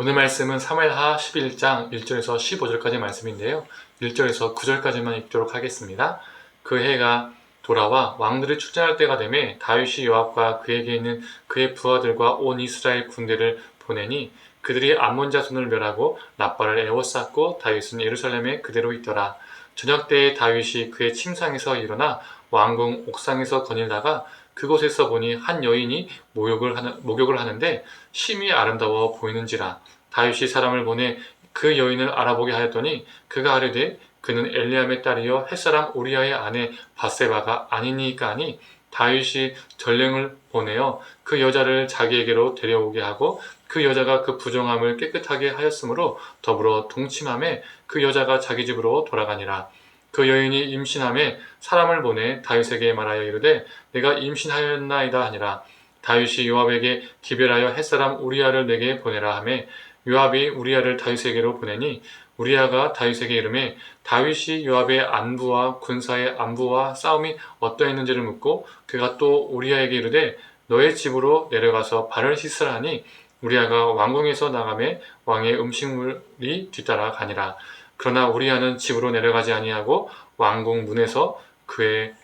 오늘 말씀은 사무엘하 11장 1절에서 15절까지 말씀인데요. 1절에서 9절까지만 읽도록 하겠습니다. 그 해가 돌아와 왕들이 출전할 때가 되매 다윗이 요압과 그에게 있는 그의 부하들과 온 이스라엘 군대를 보내니 그들이 암몬 자손을 멸하고 라빠를 에워쌌고 다윗은 예루살렘에 그대로 있더라. 저녁 때에 다윗이 그의 침상에서 일어나 왕궁 옥상에서 거닐다가 그곳에서 보니 한 여인이 목욕을 하는데 심히 아름다워 보이는지라. 다윗이 사람을 보내 그 여인을 알아보게 하였더니 그가 아뢰되 그는 엘리암의 딸이요 햇사람 우리아의 아내 밧세바가 아니니까 하니 다윗이 전령을 보내어 그 여자를 자기에게로 데려오게 하고 그 여자가 그 부정함을 깨끗하게 하였으므로 더불어 동침함에 그 여자가 자기 집으로 돌아가니라. 그 여인이 임신함에 사람을 보내 다윗에게 말하여 이르되 내가 임신하였나이다 하니라. 다윗이 요압에게 기별하여 햇사람 우리아를 내게 보내라 하매 요압이 우리아를 다윗에게로 보내니 우리아가 다윗에게 이르매 다윗이 요압의 안부와 군사의 안부와 싸움이 어떠했는지를 묻고 그가 또 우리아에게 이르되 너의 집으로 내려가서 발을 씻으라 하니 우리아가 왕궁에서 나가매 왕의 음식물이 뒤따라 가니라. 그러나 우리아는 집으로 내려가지 아니하고 왕궁 문에서 그의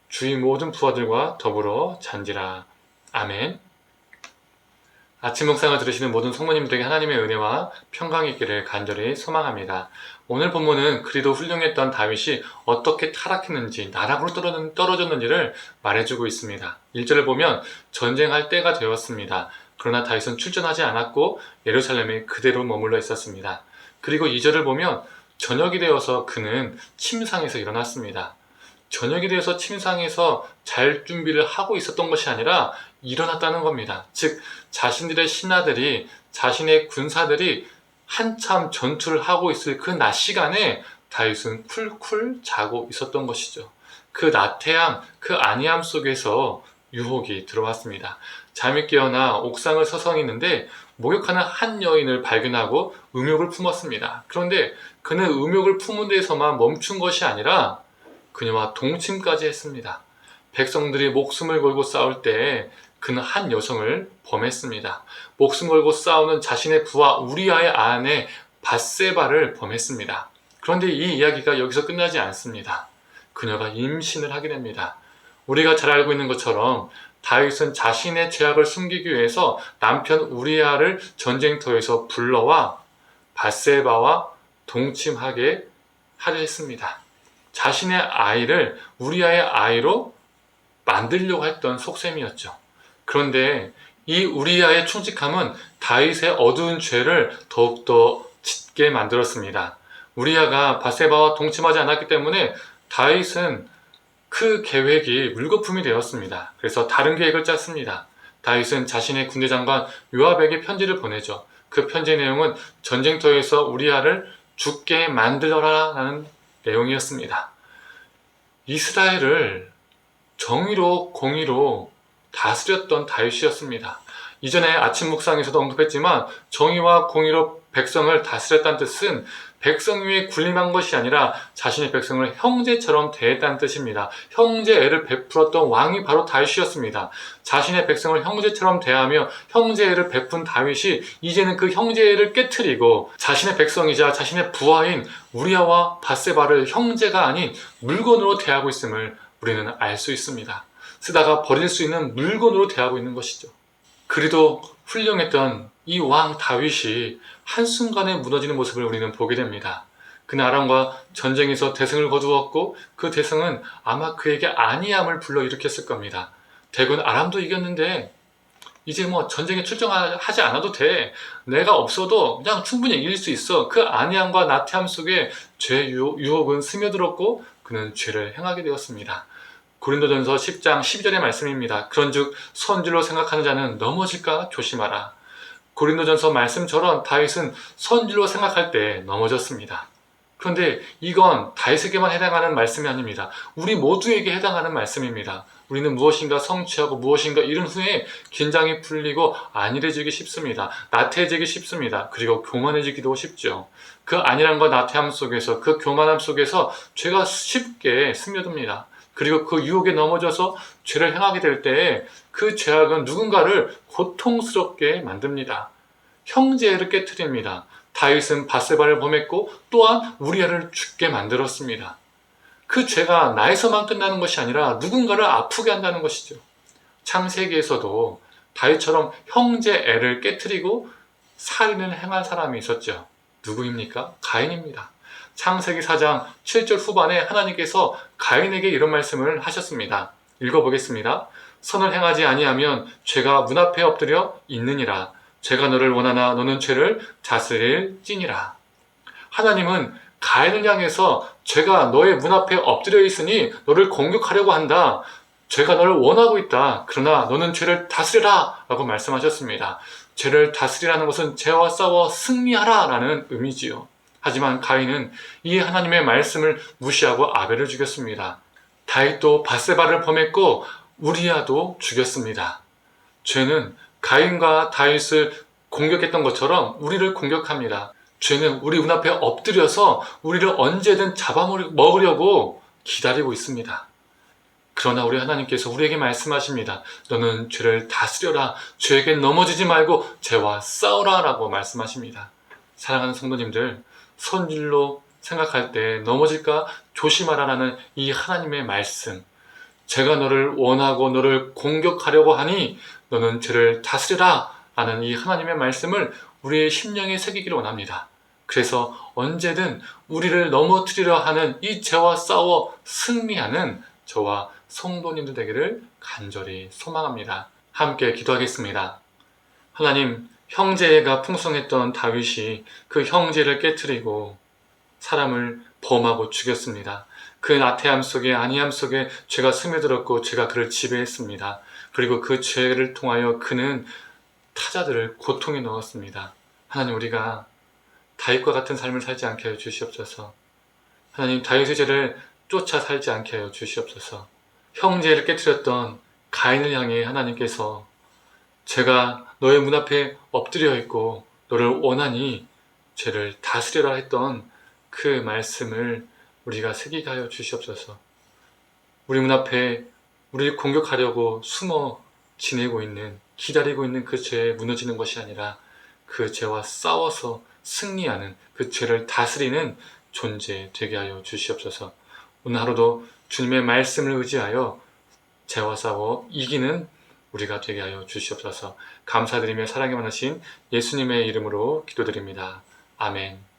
주위 모든 부하들과 더불어 잔지라. 아멘. 아침 묵상을 들으시는 모든 성모님들에게 하나님의 은혜와 평강이 있기를 간절히 소망합니다. 오늘 본문은 그리도 훌륭했던 다윗이 어떻게 타락했는지, 나락으로 떨어졌는지를 말해주고 있습니다. 1절을 보면 전쟁할 때가 되었습니다. 그러나 다윗은 출전하지 않았고 예루살렘에 그대로 머물러 있었습니다. 그리고 2절을 보면 저녁이 되어서 그는 침상에서 일어났습니다. 저녁이 되어서 침상에서 잘 준비를 하고 있었던 것이 아니라 일어났다는 겁니다. 즉 자신들의 신하들이, 자신의 군사들이 한참 전투를 하고 있을 그 낮 시간에 다윗은 쿨쿨 자고 있었던 것이죠. 그 나태함, 그 안이함 속에서 유혹이 들어왔습니다. 잠이 깨어나 옥상을 서성이는데 목욕하는 한 여인을 발견하고 음욕을 품었습니다. 그런데 그는 음욕을 품은 데서만 멈춘 것이 아니라 그녀와 동침까지 했습니다. 백성들이 목숨을 걸고 싸울 때 그는 한 여성을 범했습니다. 목숨 걸고 싸우는 자신의 부하 우리아의 아내 밧세바를 범했습니다. 그런데 이 이야기가 여기서 끝나지 않습니다. 그녀가 임신을 하게 됩니다. 우리가 잘 알고 있는 것처럼 다윗은 자신의 죄악을 숨기기 위해서 남편 우리아를 전쟁터에서 불러와 밧세바와 동침하게 하려 했습니다. 자신의 아이를 우리아의 아이로 만들려고 했던 속셈이었죠. 그런데 이 우리아의 충직함은 다윗의 어두운 죄를 더욱더 짙게 만들었습니다. 우리아가 밧세바와 동침하지 않았기 때문에 다윗은 그 계획이 물거품이 되었습니다. 그래서 다른 계획을 짰습니다. 다윗은 자신의 군대 장관 요압에게 편지를 보내죠. 그 편지의 내용은 전쟁터에서 우리아를 죽게 만들어라 라는 내용이었습니다. 이스라엘을 정의로 공의로 다스렸던 다윗이었습니다. 이전에 아침 묵상에서도 언급했지만 정의와 공의로 백성을 다스렸다는 뜻은 백성 위에 군림한 것이 아니라 자신의 백성을 형제처럼 대했다는 뜻입니다. 형제애를 베풀었던 왕이 바로 다윗이었습니다. 자신의 백성을 형제처럼 대하며 형제애를 베푼 다윗이 이제는 그 형제애를 깨트리고 자신의 백성이자 자신의 부하인 우리아와 밧세바를 형제가 아닌 물건으로 대하고 있음을 우리는 알 수 있습니다. 쓰다가 버릴 수 있는 물건으로 대하고 있는 것이죠. 그리도 훌륭했던 이 왕 다윗이 한순간에 무너지는 모습을 우리는 보게 됩니다. 그는 아람과 전쟁에서 대승을 거두었고 그 대승은 아마 그에게 안이함을 불러일으켰을 겁니다. 대군 아람도 이겼는데 이제 전쟁에 출정하지 않아도 돼. 내가 없어도 그냥 충분히 이길 수 있어. 그 안이함과 나태함 속에 죄 유혹은 스며들었고 그는 죄를 행하게 되었습니다. 고린도전서 10장 12절의 말씀입니다. 그런즉 선질로 생각하는 자는 넘어질까 조심하라. 고린도전서 말씀처럼 다윗은 선질로 생각할 때 넘어졌습니다. 그런데 이건 다윗에게만 해당하는 말씀이 아닙니다. 우리 모두에게 해당하는 말씀입니다. 우리는 무엇인가 성취하고 무엇인가 이룬 후에 긴장이 풀리고 안일해지기 쉽습니다. 나태해지기 쉽습니다. 그리고 교만해지기도 쉽죠. 그 안일함과 나태함 속에서, 그 교만함 속에서 죄가 쉽게 스며듭니다. 그리고 그 유혹에 넘어져서 죄를 행하게 될 때에 그 죄악은 누군가를 고통스럽게 만듭니다. 형제를 깨뜨립니다. 다윗은 밧세바를 범했고 또한 우리아를 죽게 만들었습니다. 그 죄가 나에서만 끝나는 것이 아니라 누군가를 아프게 한다는 것이죠. 창세기에서도 다윗처럼 형제 애를 깨뜨리고 살인을 행한 사람이 있었죠. 누구입니까? 가인입니다. 창세기 4장 7절 후반에 하나님께서 가인에게 이런 말씀을 하셨습니다. 읽어보겠습니다. 선을 행하지 아니하면 죄가 문 앞에 엎드려 있느니라. 죄가 너를 원하나 너는 죄를 다스릴지니라. 하나님은 가인을 향해서 죄가 너의 문 앞에 엎드려 있으니 너를 공격하려고 한다. 죄가 너를 원하고 있다. 그러나 너는 죄를 다스려라 라고 말씀하셨습니다. 죄를 다스리라는 것은 죄와 싸워 승리하라 라는 의미지요. 하지만 가인은 이 하나님의 말씀을 무시하고 아벨을 죽였습니다. 다윗도 밧세바를 범했고 우리아도 죽였습니다. 죄는 가인과 다윗을 공격했던 것처럼 우리를 공격합니다. 죄는 우리 눈앞에 엎드려서 우리를 언제든 잡아먹으려고 기다리고 있습니다. 그러나 우리 하나님께서 우리에게 말씀하십니다. 너는 죄를 다스려라. 죄에게 넘어지지 말고 죄와 싸우라 라고 말씀하십니다. 사랑하는 성도님들, 선질로 생각할 때 넘어질까 조심하라라는 이 하나님의 말씀, 제가 너를 원하고 너를 공격하려고 하니 너는 죄를 다스려라 라는 이 하나님의 말씀을 우리의 심령에 새기기를 원합니다. 그래서 언제든 우리를 넘어뜨리려 하는 이 죄와 싸워 승리하는 저와 성도님들 되기를 간절히 소망합니다. 함께 기도하겠습니다. 하나님, 형제가 풍성했던 다윗이 그 형제를 깨뜨리고 사람을 범하고 죽였습니다. 그 나태함 속에 안이함 속에 죄가 스며들었고 죄가 그를 지배했습니다. 그리고 그 죄를 통하여 그는 타자들을 고통에 넣었습니다. 하나님, 우리가 다윗과 같은 삶을 살지 않게 하여 주시옵소서. 하나님, 다윗의 죄를 쫓아 살지 않게 하여 주시옵소서. 형제를 깨뜨렸던 가인을 향해 하나님께서 제가 너의 문 앞에 엎드려 있고 너를 원하니 죄를 다스려라 했던 그 말씀을 우리가 새기게 하여 주시옵소서. 우리 문 앞에 우리를 공격하려고 숨어 지내고 있는, 기다리고 있는 그 죄에 무너지는 것이 아니라 그 죄와 싸워서 승리하는, 그 죄를 다스리는 존재 되게 하여 주시옵소서. 오늘 하루도 주님의 말씀을 의지하여 죄와 싸워 이기는 우리가 되게 하여 주시옵소서. 감사드리며 사랑이 많으신 예수님의 이름으로 기도드립니다. 아멘.